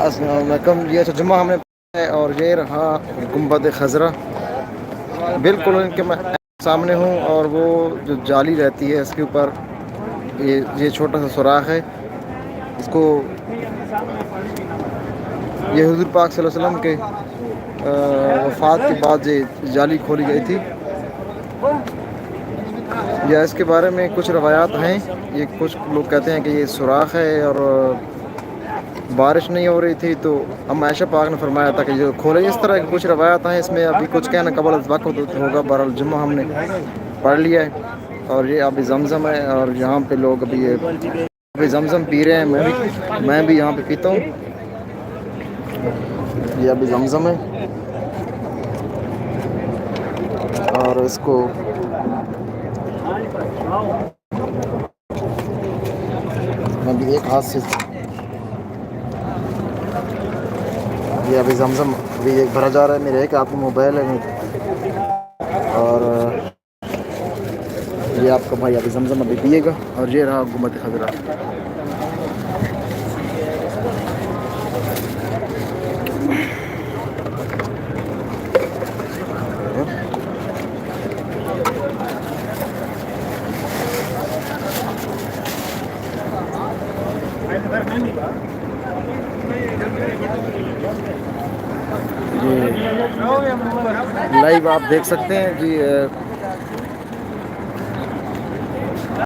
अस्सलामुअलैकुम जी। अच्छा, जुम्मा हमने पढ़ा है और ये रहा गुम्बद खज़रा। बिल्कुल इनके मैं सामने हूँ और वो जो जाली रहती है इसके ऊपर ये छोटा सा सुराख है। इसको ये हुज़ूर पाक सल्लल्लाहु अलैहि वसल्लम के वफ़ात के बाद ये जाली खोली गई थी। या इसके बारे में कुछ रवायात हैं। ये कुछ लोग कहते हैं कि ये सुराख है और बारिश नहीं हो रही थी तो हम आयशा पाक ने फरमाया था कि जो खोले। इस तरह की कुछ रवायात हैं। इसमें अभी कुछ कहना कबल वक्त होगा। बहरहाल जुम्मा हमने पढ़ लिया है और ये अभी जमजम है और यहाँ पे लोग अभी जमजम पी रहे हैं। मैं भी यहाँ पे पीता हूँ। ये अभी जमजम है और इसको मैं भी एक हाथ से ये अभी जमजम अभी एक भरा जा रहा है। मेरे एक हाथ में मोबाइल है और ये आपका भाई अभी जमजम अभी पिएगा। और ये रहा गुम्बद खज़रा। ये लाइव आप देख सकते हैं जी।